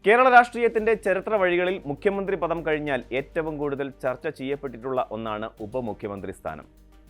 കേരള രാഷ്ട്രീയത്തിന്റെ ചരിത്ര വഴികളിൽ മുഖ്യമന്ത്രി പദം കഴിഞ്ഞാൽ ഏറ്റവും കൂടുതൽ ചർച്ച ചെയ്യപ്പെട്ടിട്ടുള്ള ഒന്നാണ് ഉപമുഖ്യമന്ത്രി സ്ഥാനം.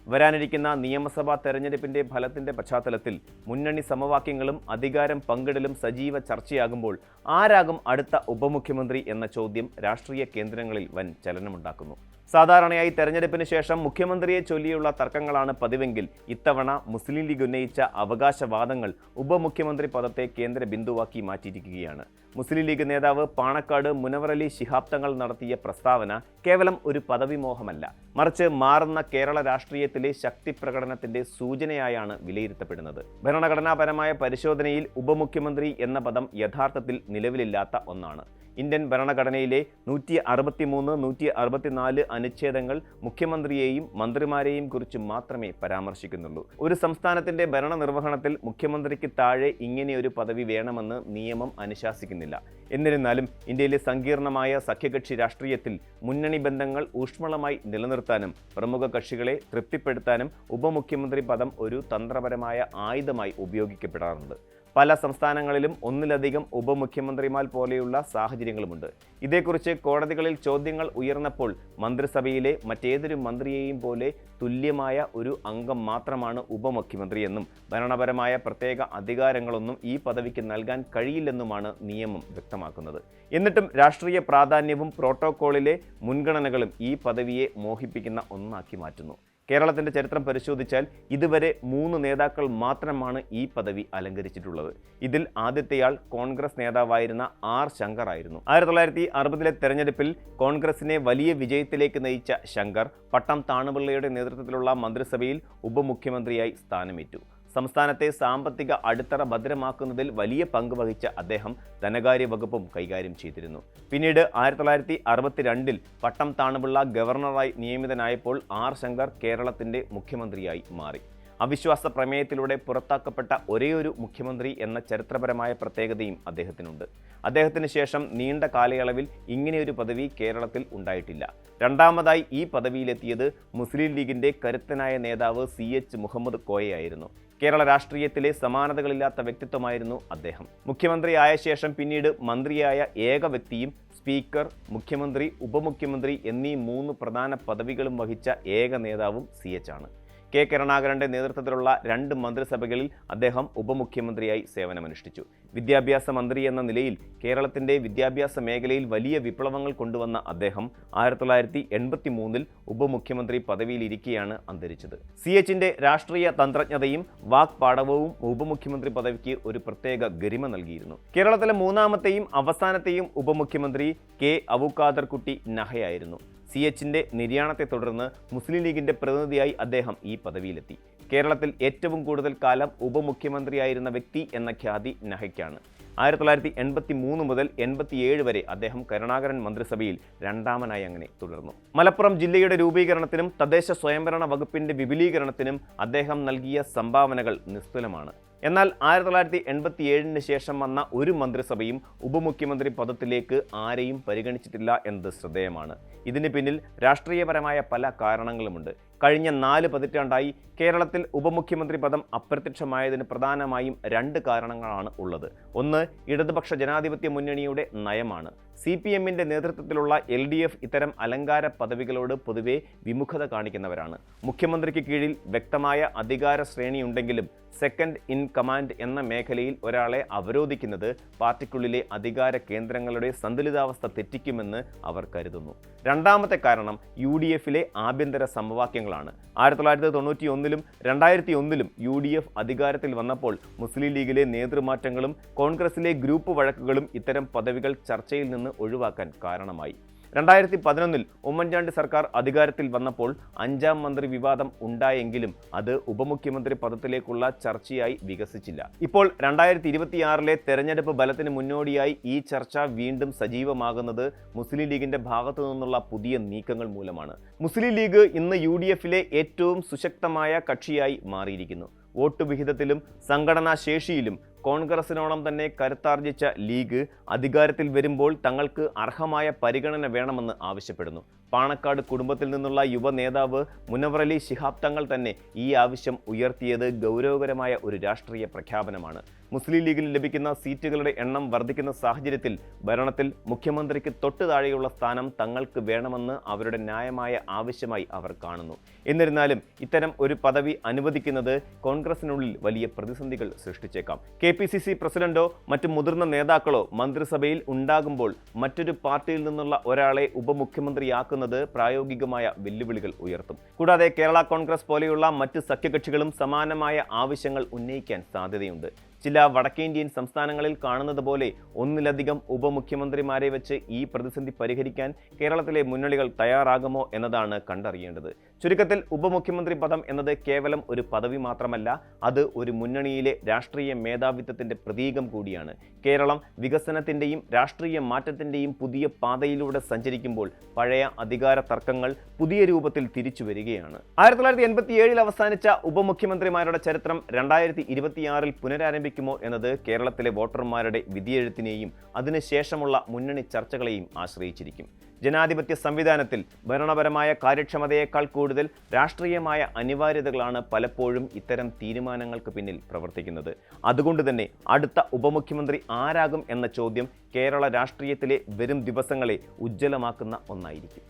വരാനിരിക്കുന്ന നിയമസഭാ തെരഞ്ഞെടുപ്പിന്റെ ഫലത്തിന്റെ പശ്ചാത്തലത്തിൽ മുന്നണി സമവാക്യങ്ങളും അധികാരം പങ്കിടലും സജീവ ചർച്ചയാകുമ്പോൾ ആരാകും അടുത്ത ഉപമുഖ്യമന്ത്രി എന്ന ചോദ്യം രാഷ്ട്രീയ കേന്ദ്രങ്ങളിൽ വൻ ചലനമുണ്ടാക്കുന്നു. സാധാരണയായി തെരഞ്ഞെടുപ്പിന് ശേഷം മുഖ്യമന്ത്രിയെ ചൊല്ലിയുള്ള തർക്കങ്ങളാണ് പതിവെങ്കിൽ ഇത്തവണ മുസ്ലിം ലീഗ് ഉന്നയിച്ച അവകാശവാദങ്ങൾ ഉപമുഖ്യമന്ത്രി പദത്തെ കേന്ദ്ര ബിന്ദുവാക്കി മാറ്റിയിരിക്കുകയാണ്. മുസ്ലിം ലീഗ് നേതാവ് പാണക്കാട് മുനവർ അലി ശിഹാബ് തങ്ങൾ നടത്തിയ പ്രസ്താവന കേവലം ഒരു പദവി മോഹമല്ല, മറിച്ച് മാറുന്ന കേരള രാഷ്ട്രീയത്തിലെ ശക്തി പ്രകടനത്തിന്റെ സൂചനയായാണ് വിലയിരുത്തപ്പെടുന്നത്. ഭരണഘടനാപരമായ പരിശോധനയിൽ ഉപമുഖ്യമന്ത്രി എന്ന പദം യഥാർത്ഥത്തിൽ നിലവിലില്ലാത്ത ഒന്നാണ്. ഇന്ത്യൻ ഭരണഘടനയിലെ 163, 164 അനുച്ഛേദങ്ങൾ മുഖ്യമന്ത്രിയെയും മന്ത്രിമാരെയും കുറിച്ച് മാത്രമേ പരാമർശിക്കുന്നുള്ളൂ. ഒരു സംസ്ഥാനത്തിന്റെ ഭരണനിർവഹണത്തിൽ മുഖ്യമന്ത്രിക്ക് താഴെ ഇങ്ങനെയൊരു പദവി വേണമെന്ന് നിയമം അനുശാസിക്കുന്നില്ല. എന്നിരുന്നാലും ഇന്ത്യയിലെ സങ്കീർണമായ സഖ്യകക്ഷി രാഷ്ട്രീയത്തിൽ മുന്നണി ബന്ധങ്ങൾ ഊഷ്മളമായി നിലനിർത്താനും പ്രമുഖ കക്ഷികളെ തൃപ്തിപ്പെടുത്താനും ഉപമുഖ്യമന്ത്രി പദം ഒരു തന്ത്രപരമായ ആയുധമായി ഉപയോഗിക്കപ്പെടാറുണ്ട്. പല സംസ്ഥാനങ്ങളിലും ഒന്നിലധികം ഉപമുഖ്യമന്ത്രിമാർ പോലെയുള്ള സാഹചര്യങ്ങളുമുണ്ട്. ഇതേക്കുറിച്ച് കോടതികളിൽ ചോദ്യങ്ങൾ ഉയർന്നപ്പോൾ മന്ത്രിസഭയിലെ മറ്റേതൊരു മന്ത്രിയെയും പോലെ തുല്യമായ ഒരു അംഗം മാത്രമാണ് ഉപമുഖ്യമന്ത്രിയെന്നും ഭരണപരമായ പ്രത്യേക അധികാരങ്ങളൊന്നും ഈ പദവിക്ക് നൽകാൻ കഴിയില്ലെന്നുമാണ് നിയമം വ്യക്തമാക്കുന്നത്. എന്നിട്ടും രാഷ്ട്രീയ പ്രാധാന്യവും പ്രോട്ടോക്കോളിലെ മുൻഗണനകളും ഈ പദവിയെ മോഹിപ്പിക്കുന്ന ഒന്നാക്കി മാറ്റുന്നു. കേരളത്തിന്റെ ചരിത്രം പരിശോധിച്ചാൽ ഇതുവരെ 3 നേതാക്കൾ മാത്രമാണ് ഈ പദവി അലങ്കരിച്ചിട്ടുള്ളത്. ഇതിൽ ആദ്യത്തെയാൾ കോൺഗ്രസ് നേതാവായിരുന്ന ആർ ശങ്കർ ആയിരുന്നു. 1960 തെരഞ്ഞെടുപ്പിൽ കോൺഗ്രസിനെ വലിയ വിജയത്തിലേക്ക് നയിച്ച ശങ്കർ പട്ടം താണുപിള്ളയുടെ നേതൃത്വത്തിലുള്ള മന്ത്രിസഭയിൽ ഉപമുഖ്യമന്ത്രിയായി സ്ഥാനമേറ്റു. സംസ്ഥാനത്തെ സാമ്പത്തിക അടിത്തറ ഭദ്രമാക്കുന്നതിൽ വലിയ പങ്ക് വഹിച്ച അദ്ദേഹം ധനകാര്യ വകുപ്പും കൈകാര്യം ചെയ്തിരുന്നു. പിന്നീട് 1962 പട്ടം താണുപിള്ള ഗവർണറായി നിയമിതനായപ്പോൾ ആർ ശങ്കർ കേരളത്തിന്റെ മുഖ്യമന്ത്രിയായി മാറി. അവിശ്വാസ പ്രമേയത്തിലൂടെ പുറത്താക്കപ്പെട്ട ഒരേയൊരു മുഖ്യമന്ത്രി എന്ന ചരിത്രപരമായ പ്രത്യേകതയും അദ്ദേഹത്തിനുണ്ട്. അദ്ദേഹത്തിന് ശേഷം നീണ്ട കാലയളവിൽ ഇങ്ങനെയൊരു പദവി കേരളത്തിൽ ഉണ്ടായിട്ടില്ല. രണ്ടാമതായി ഈ പദവിയിലെത്തിയത് മുസ്ലിം ലീഗിന്റെ കരുത്തനായ നേതാവ് CH മുഹമ്മദ് കോയയായിരുന്നു. കേരള രാഷ്ട്രീയത്തിലെ സമാനതകളില്ലാത്ത വ്യക്തിത്വമായിരുന്നു അദ്ദേഹം. മുഖ്യമന്ത്രിയായ ശേഷം പിന്നീട് മന്ത്രിയായ ഏക വ്യക്തിയും സ്പീക്കർ, മുഖ്യമന്ത്രി, ഉപമുഖ്യമന്ത്രി എന്നീ 3 പ്രധാന പദവികളും വഹിച്ച ഏക നേതാവും CH ആണ്. കെ കരുണാകരന്റെ നേതൃത്വത്തിലുള്ള 2 മന്ത്രിസഭകളിൽ അദ്ദേഹം ഉപമുഖ്യമന്ത്രിയായി സേവനമനുഷ്ഠിച്ചു. വിദ്യാഭ്യാസ മന്ത്രി എന്ന നിലയിൽ കേരളത്തിന്റെ വിദ്യാഭ്യാസ മേഖലയിൽ വലിയ വിപ്ലവങ്ങൾ കൊണ്ടുവന്ന അദ്ദേഹം 1983 ഉപമുഖ്യമന്ത്രി പദവിയിലിരിക്കെയാണ് അന്തരിച്ചത്. CHന്റെ രാഷ്ട്രീയ തന്ത്രജ്ഞതയും വാക്പാടവവും ഉപമുഖ്യമന്ത്രി പദവിക്ക് ഒരു പ്രത്യേക ഗരിമ നൽകിയിരുന്നു. കേരളത്തിലെ 3ാമത്തെയും അവസാനത്തെയും ഉപമുഖ്യമന്ത്രി കെ അബൂഖാദർ കുട്ടി നഹയായിരുന്നു. CHന്റെ നിര്യാണത്തെ തുടർന്ന് മുസ്ലിം ലീഗിന്റെ പ്രതിനിധിയായി അദ്ദേഹം ഈ പദവിയിലെത്തി. കേരളത്തിൽ ഏറ്റവും കൂടുതൽ കാലം ഉപമുഖ്യമന്ത്രിയായിരുന്ന വ്യക്തി എന്ന ഖ്യാതി നഹയ്ക്കാണ്. 1983 മുതൽ 87 വരെ അദ്ദേഹം കരുണാകരൻ മന്ത്രിസഭയിൽ 2ാമനായി അങ്ങനെ തുടർന്നു. മലപ്പുറം ജില്ലയുടെ രൂപീകരണത്തിനും തദ്ദേശ സ്വയംഭരണ വകുപ്പിന്റെ വിപുലീകരണത്തിനും അദ്ദേഹം നൽകിയ സംഭാവനകൾ നിസ്തുലമാണ്. എന്നാൽ 1987 ശേഷം വന്ന ഒരു മന്ത്രിസഭയും ഉപമുഖ്യമന്ത്രി പദത്തിലേക്ക് ആരെയും പരിഗണിച്ചിട്ടില്ല എന്നത് ശ്രദ്ധേയമാണ്. ഇതിന് പിന്നിൽ രാഷ്ട്രീയപരമായ പല കാരണങ്ങളുമുണ്ട്. കഴിഞ്ഞ 4 പതിറ്റാണ്ടായി കേരളത്തിൽ ഉപമുഖ്യമന്ത്രി പദം അപ്രത്യക്ഷമായതിന് പ്രധാനമായും 2 കാരണങ്ങളാണ് ഉള്ളത്. ഒന്ന്, ഇടതുപക്ഷ ജനാധിപത്യ മുന്നണിയുടെ നയമാണ്. CPMന്റെ നേതൃത്വത്തിലുള്ള LDF ഇത്തരം അലങ്കാര പദവികളോട് പൊതുവെ വിമുഖത കാണിക്കുന്നവരാണ്. മുഖ്യമന്ത്രിക്ക് കീഴിൽ വ്യക്തമായ അധികാര ശ്രേണിയുണ്ടെങ്കിലും സെക്കൻഡ് ഇൻ കമാൻഡ് എന്ന മേഖലയിൽ ഒരാളെ അവരോധിക്കുന്നത് പാർട്ടിക്കുള്ളിലെ അധികാര കേന്ദ്രങ്ങളുടെ സന്തുലിതാവസ്ഥ തെറ്റിക്കുമെന്ന് അവർ കരുതുന്നു. രണ്ടാമത്തെ കാരണം UDFലെ ആഭ്യന്തര സമവാക്യങ്ങളാണ്. 1991 2001 UDF അധികാരത്തിൽ വന്നപ്പോൾ മുസ്ലിം ലീഗിലെ നേതൃമാറ്റങ്ങളും കോൺഗ്രസിലെ ഗ്രൂപ്പ് വഴക്കുകളും ഇത്തരം പദവികൾ ചർച്ചയിൽ നിന്ന് ഒഴിവാക്കാൻ കാരണമായി. 2011 ഉമ്മൻചാണ്ടി സർക്കാർ അധികാരത്തിൽ വന്നപ്പോൾ 5ാം മന്ത്രി വിവാദം ഉണ്ടായെങ്കിലും അത് ഉപമുഖ്യമന്ത്രി പദത്തിലേക്കുള്ള ചർച്ചയായി വികസിച്ചില്ല. ഇപ്പോൾ 2026 തെരഞ്ഞെടുപ്പ് ഫലത്തിന് മുന്നോടിയായി ഈ ചർച്ച വീണ്ടും സജീവമാകുന്നത് മുസ്ലിം ലീഗിന്റെ ഭാഗത്തു നിന്നുള്ള പുതിയ നീക്കങ്ങൾ മൂലമാണ്. മുസ്ലിം ലീഗ് ഇന്ന് UDFലെ ഏറ്റവും സുശക്തമായ കക്ഷിയായി മാറിയിരിക്കുന്നു. വോട്ട് വിഹിതത്തിലും സംഘടനാ ശേഷിയിലും കോൺഗ്രസിനോളം തന്നെ കരുത്താർജിച്ച ലീഗ് അധികാരത്തിൽ വരുമ്പോൾ തങ്ങൾക്ക് അർഹമായ പരിഗണന വേണമെന്ന് ആവശ്യപ്പെടുന്നു. പാണക്കാട് കുടുംബത്തിൽ നിന്നുള്ള യുവ നേതാവ് മുനവർ അലി ശിഹാബ് തങ്ങൾ തന്നെ ഈ ആവശ്യം ഉയർത്തിയത് ഗൗരവകരമായ ഒരു രാഷ്ട്രീയ പ്രഖ്യാപനമാണ്. മുസ്ലിം ലീഗിന് ലഭിക്കുന്ന സീറ്റുകളുടെ എണ്ണം വർദ്ധിക്കുന്ന സാഹചര്യത്തിൽ ഭരണത്തിൽ മുഖ്യമന്ത്രിക്ക് തൊട്ടു താഴെയുള്ള സ്ഥാനം തങ്ങൾക്ക് വേണമെന്ന് അവരുടെ ന്യായമായ ആവശ്യമായി അവർ കാണുന്നു. എന്നിരുന്നാലും ഇത്തരം ഒരു പദവി അനുവദിക്കുന്നത് കോൺഗ്രസിനുള്ളിൽ വലിയ പ്രതിസന്ധികൾ സൃഷ്ടിച്ചേക്കാം. KPCC പ്രസിഡന്റോ മറ്റു മുതിർന്ന നേതാക്കളോ മന്ത്രിസഭയിൽ ഉണ്ടാകുമ്പോൾ മറ്റൊരു പാർട്ടിയിൽ നിന്നുള്ള ഒരാളെ ഉപമുഖ്യമന്ത്രിയാക്കുന്നത് പ്രായോഗികമായ വെല്ലുവിളികൾ ഉയർത്തും. കൂടാതെ കേരള കോൺഗ്രസ് പോലെയുള്ള മറ്റ് സഖ്യകക്ഷികളും സമാനമായ ആവശ്യങ്ങൾ ഉന്നയിക്കാൻ സാധ്യതയുണ്ട്. ചില വടക്കേന്ത്യൻ സംസ്ഥാനങ്ങളിൽ കാണുന്നത് പോലെ ഒന്നിലധികം ഉപമുഖ്യമന്ത്രിമാരെ വെച്ച് ഈ പ്രതിസന്ധി പരിഹരിക്കാൻ കേരളത്തിലെ മുന്നണികൾ തയ്യാറാകുമോ എന്നതാണ് കണ്ടറിയേണ്ടത്. ചുരുക്കത്തിൽ ഉപമുഖ്യമന്ത്രി പദം എന്നത് കേവലം ഒരു പദവി മാത്രമല്ല, അത് ഒരു മുന്നണിയിലെ രാഷ്ട്രീയ മേധാവിത്വത്തിന്റെ പ്രതീകം കൂടിയാണ്. കേരളം വികസനത്തിന്റെയും രാഷ്ട്രീയ മാറ്റത്തിന്റെയും പുതിയ പാതയിലൂടെ സഞ്ചരിക്കുമ്പോൾ പഴയ അധികാര തർക്കങ്ങൾ പുതിയ രൂപത്തിൽ തിരിച്ചു വരികയാണ്. 1987 അവസാനിച്ച ഉപമുഖ്യമന്ത്രിമാരുടെ ചരിത്രം 2026 പുനരാരംഭിക്കുമോ എന്നത് കേരളത്തിലെ വോട്ടർമാരുടെ വിധിയെഴുത്തിനെയും അതിനുശേഷമുള്ള മുന്നണി ചർച്ചകളെയും ആശ്രയിച്ചിരിക്കും. ജനാധിപത്യ സംവിധാനത്തിൽ ഭരണപരമായ കാര്യക്ഷമതയേക്കാൾ കൂടുതൽ രാഷ്ട്രീയമായ അനിവാര്യതകളാണ് പലപ്പോഴും ഇത്തരം തീരുമാനങ്ങൾക്ക് പിന്നിൽ പ്രവർത്തിക്കുന്നത്. അതുകൊണ്ട് തന്നെ അടുത്ത ഉപമുഖ്യമന്ത്രി ആരാകും എന്ന ചോദ്യം കേരള രാഷ്ട്രീയത്തിലെ വരും ദിവസങ്ങളെ ഉജ്ജ്വലമാക്കുന്ന ഒന്നായിരിക്കും.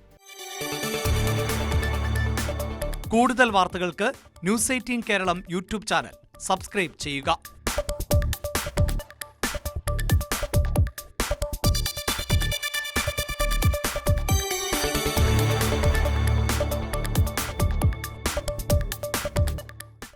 കൂടുതൽ വാർത്തകൾക്ക് news 18 Keralam YouTube channel subscribe ചെയ്യുക.